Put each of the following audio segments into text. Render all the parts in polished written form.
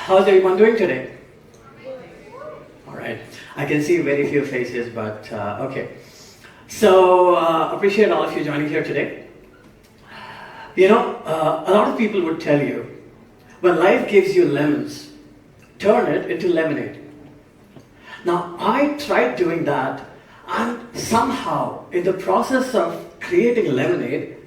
How's everyone doing today? All right. I can see very few faces, but okay. So, appreciate all of you joining here today. You know, a lot of people would tell you, when life gives you lemons, turn it into lemonade. Now, I tried doing that, and somehow, in the process of creating lemonade,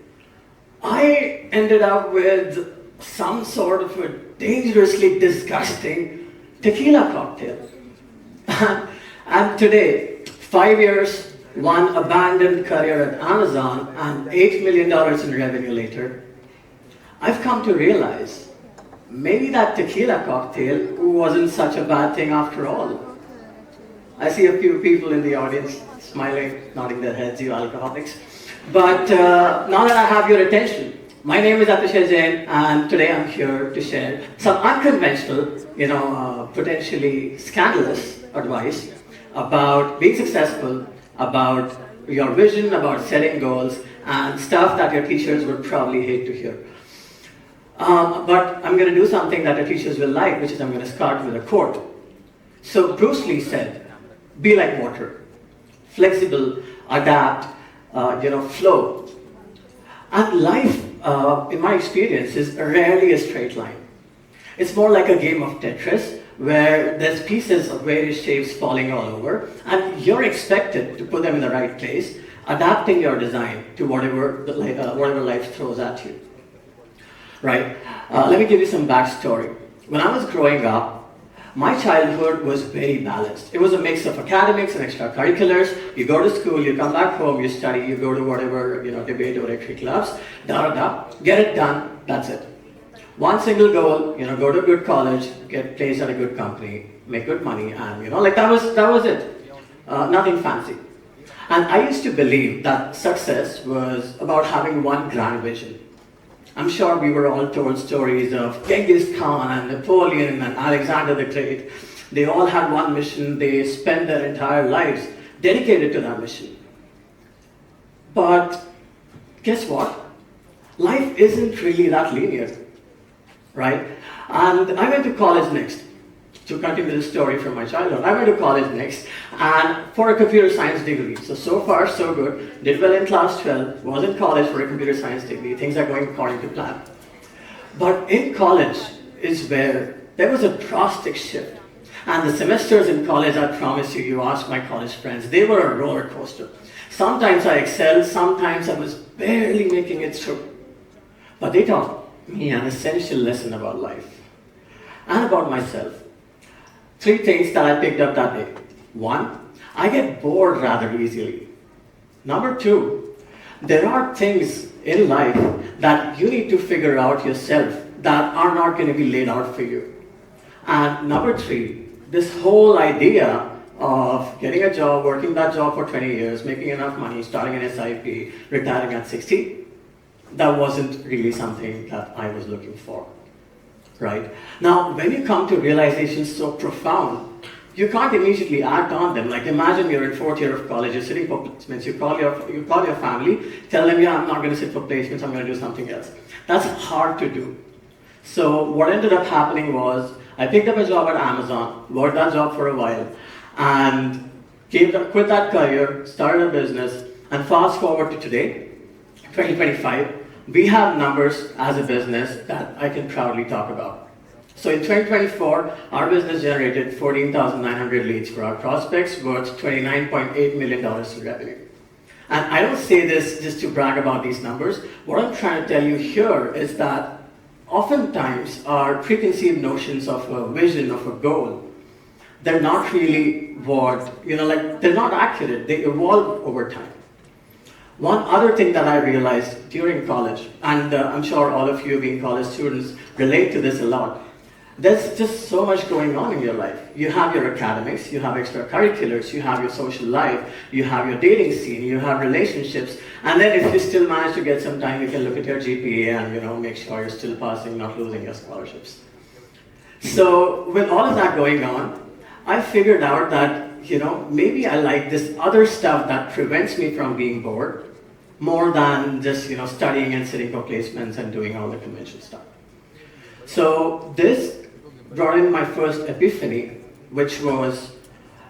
I ended up with some sort of a dangerously disgusting tequila cocktail. And today, 5 years, one abandoned career at Amazon, and $8 million in revenue later, I've come to realize maybe that tequila cocktail wasn't such a bad thing after all. I see a few people in the audience smiling, nodding their heads, you alcoholics. But now that I have your attention, my name is Atishay Jain, and today I'm here to share some unconventional, potentially scandalous advice about being successful, about your vision, about setting goals, and stuff that your teachers would probably hate to hear. But I'm going to do something that your teachers will like, which is I'm going to start with a quote. So Bruce Lee said, "Be like water, flexible, adapt, flow." And life, in my experience, is rarely a straight line. It's more like a game of Tetris, where there's pieces of various shapes falling all over, and you're expected to put them in the right place, adapting your design to whatever life throws at you. Right? Let me give you some backstory. When I was growing up, my childhood was very balanced. It was a mix of academics and extracurriculars. You go to school, you come back home, you study, you go to whatever, debate or rotary clubs, get it done, that's it. One single goal, go to a good college, get placed at a good company, make good money, and that was it. Nothing fancy. And I used to believe that success was about having one grand vision. I'm sure we were all told stories of Genghis Khan and Napoleon and Alexander the Great. They all had one mission. They spent their entire lives dedicated to that mission. But guess what? Life isn't really that linear, right? And I went to college next. To continue the story from my childhood, I went to college next and for a computer science degree. So far, so good. Did well in class 12, was in college for a computer science degree. Things are going according to plan. But in college is where there was a drastic shift. And the semesters in college, I promise you ask my college friends, they were a roller coaster. Sometimes I excelled, sometimes I was barely making it through. But they taught me an essential lesson about life and about myself. 3 things that I picked up that day. 1, I get bored rather easily. Number 2, there are things in life that you need to figure out yourself that are not going to be laid out for you. And number 3, this whole idea of getting a job, working that job for 20 years, making enough money, starting an SIP, retiring at 60, that wasn't really something that I was looking for. Right? Now, when you come to realizations so profound, you can't immediately act on them. Like imagine you're in 4th year of college, you're sitting for placements, you call your family, tell them, I'm not going to sit for placements, I'm going to do something else. That's hard to do. So what ended up happening was, I picked up a job at Amazon, worked that job for a while, and quit that career, started a business, and fast forward to today, 2025, we have numbers as a business that I can proudly talk about. So in 2024, our business generated 14,900 leads for our prospects, worth $29.8 million in revenue. And I don't say this just to brag about these numbers. What I'm trying to tell you here is that oftentimes our preconceived notions of a vision, of a goal, they're not really they're not accurate. They evolve over time. One other thing that I realized during college, and I'm sure all of you being college students relate to this a lot, there's just so much going on in your life. You have your academics, you have extracurriculars, you have your social life, you have your dating scene, you have relationships, and then if you still manage to get some time, you can look at your GPA and make sure you're still passing, not losing your scholarships. So with all of that going on, I figured out that maybe I like this other stuff that prevents me from being bored more than just studying and sitting for placements and doing all the conventional stuff. So this brought in my first epiphany, which was,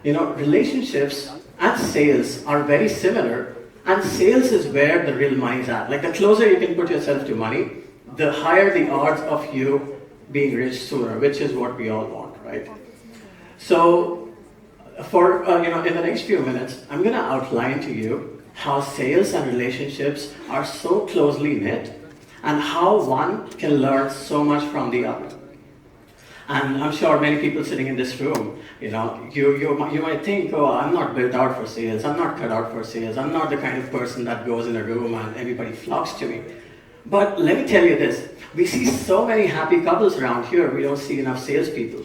relationships and sales are very similar, and sales is where the real money's at. Like the closer you can put yourself to money, the higher the odds of you being rich sooner, which is what we all want, right? So, for in the next few minutes, I'm going to outline to you how sales and relationships are so closely knit, and how one can learn so much from the other. And I'm sure many people sitting in this room, you might think, oh, I'm not built out for sales, I'm not cut out for sales, I'm not the kind of person that goes in a room and everybody flocks to me. But let me tell you this, we see so many happy couples around here, we don't see enough salespeople.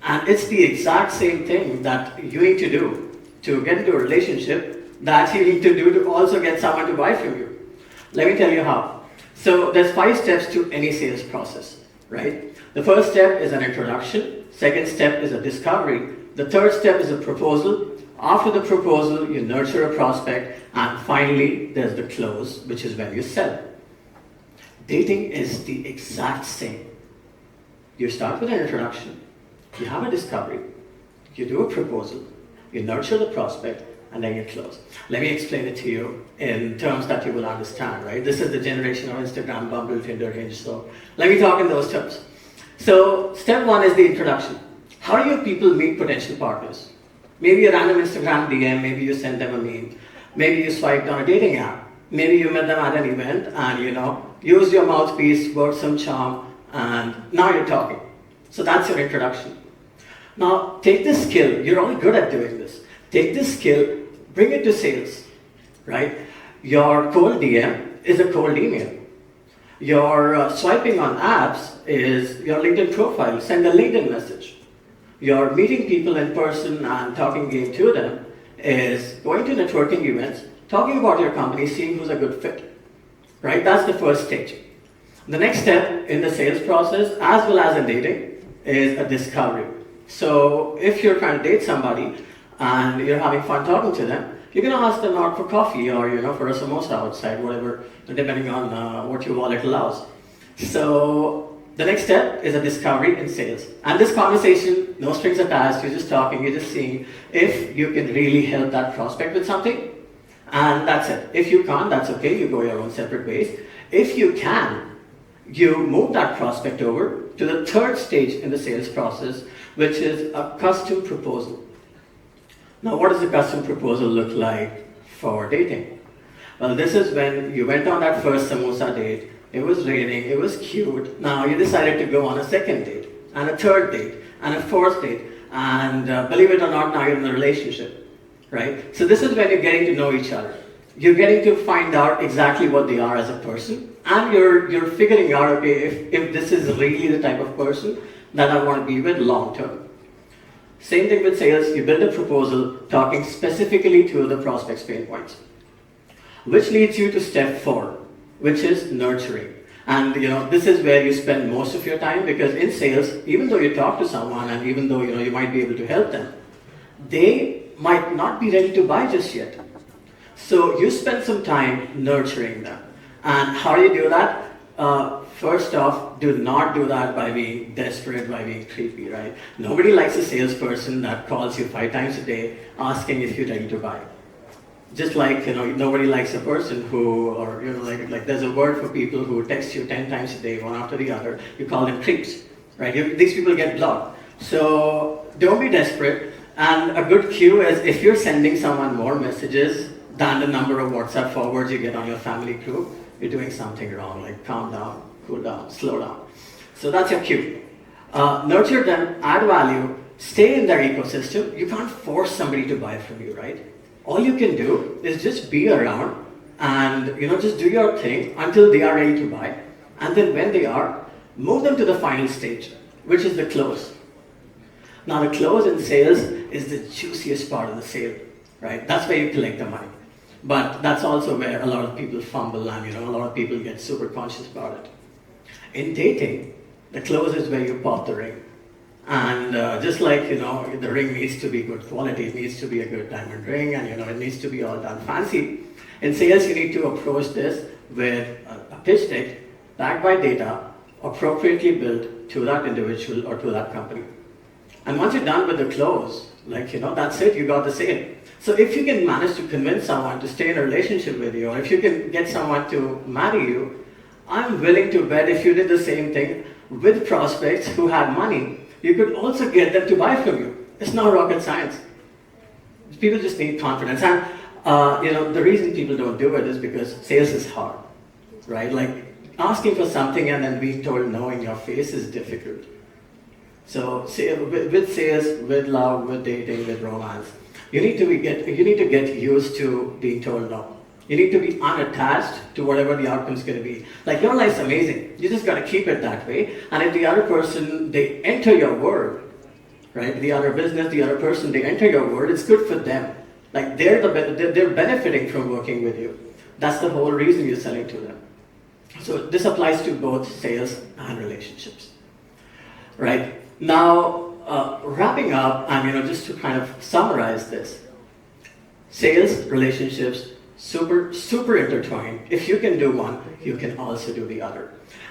And it's the exact same thing that you need to do to get into a relationship that you need to do to also get someone to buy from you. Let me tell you how. So there's 5 steps to any sales process, right? The first step is an introduction. Second step is a discovery. The third step is a proposal. After the proposal, you nurture a prospect. And finally, there's the close, which is when you sell. Dating is the exact same. You start with an introduction. You have a discovery. You do a proposal. You nurture the prospect. And then you close. Let me explain it to you in terms that you will understand, right? This is the generation of Instagram, Bumble, Tinder, Hinge, so let me talk in those terms. So, step 1 is the introduction. How do you people meet potential partners? Maybe a random Instagram DM, maybe you send them a meme, maybe you swiped on a dating app, maybe you met them at an event and, used your mouthpiece, worked some charm, and now you're talking. So that's your introduction. Now, take this skill, you're all good at doing this. Take this skill, bring it to sales, right? Your cold DM is a cold email. Your swiping on apps is your LinkedIn profile. Send a LinkedIn message. Your meeting people in person and talking game to them is going to networking events, talking about your company, seeing who's a good fit, right? That's the first stage. The next step in the sales process, as well as in dating, is a discovery. So if you're trying to date somebody, and you're having fun talking to them, you're going to ask them out for coffee or for a samosa outside, whatever, depending on what your wallet allows. So the next step is a discovery in sales. And this conversation, no strings attached, you're just talking, you're just seeing if you can really help that prospect with something, and that's it. If you can't, that's okay, you go your own separate ways. If you can, you move that prospect over to the third stage in the sales process, which is a custom proposal. Now, what does a custom proposal look like for dating? Well, this is when you went on that first samosa date, it was raining, it was cute, now you decided to go on a second date, and a third date, and a fourth date, and believe it or not, now you're in a relationship, right? So this is when you're getting to know each other. You're getting to find out exactly what they are as a person, and you're figuring out, okay, if this is really the type of person that I want to be with long term. Same thing with sales, you build a proposal talking specifically to the prospect's pain points. Which leads you to step 4, which is nurturing. And this is where you spend most of your time, because in sales, even though you talk to someone and even though you might be able to help them, they might not be ready to buy just yet. So you spend some time nurturing them. And how do you do that? First off, do not do that by being desperate, by being creepy, right? Nobody likes a salesperson that calls you 5 times a day asking if you're ready to buy. Just like, nobody likes a person who, or, like there's a word for people who text you 10 times a day, one after the other. You call them creeps, right? These people get blocked. So don't be desperate. And a good cue is if you're sending someone more messages than the number of WhatsApp forwards you get on your family group, you're doing something wrong, like calm down, cool down, slow down. So that's your cue. Nurture them, add value, stay in their ecosystem. You can't force somebody to buy from you, right? All you can do is just be around and just do your thing until they are ready to buy. And then when they are, move them to the final stage, which is the close. Now the close in sales is the juiciest part of the sale, right? That's where you collect the money. But that's also where a lot of people fumble and a lot of people get super conscious about it. In dating, the close is where you pop the ring. And just like, the ring needs to be good quality, it needs to be a good diamond ring, and it needs to be all done fancy. In sales, you need to approach this with a pitch deck backed by data, appropriately billed to that individual or to that company. And once you're done with the close, that's it, you got the sale. So if you can manage to convince someone to stay in a relationship with you, or if you can get someone to marry you, I'm willing to bet if you did the same thing with prospects who had money, you could also get them to buy from you. It's not rocket science. People just need confidence. And the reason people don't do it is because sales is hard, right? Like asking for something and then being told no in your face is difficult. So with sales, with love, with dating, with romance, you need to get used to being told no. You need to be unattached to whatever the outcome is going to be. Like your life's amazing. You just got to keep it that way. And if the other person, they enter your world, right? The other business, the other person, they enter your world, it's good for them. Like they're benefiting from working with you. That's the whole reason you're selling to them. So this applies to both sales and relationships, right? Now, wrapping up, and just to kind of summarize this, sales, relationships, super intertwined. If you can do one, you can also do the other.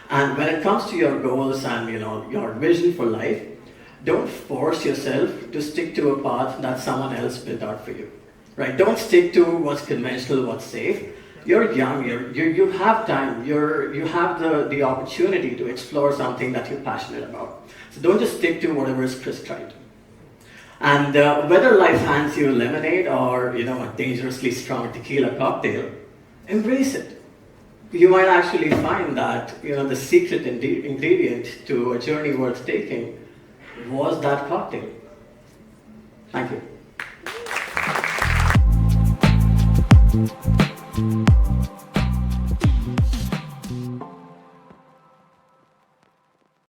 And when it comes to your goals and your vision for life, don't force yourself to stick to a path that someone else built out for you, right? Don't stick to what's conventional, what's safe. You're young, you have time, you have the opportunity to explore something that you're passionate about. So don't just stick to whatever is prescribed. And whether life hands you lemonade or a dangerously strong tequila cocktail, embrace it. You might actually find that the secret ingredient to a journey worth taking was that cocktail. Thank you.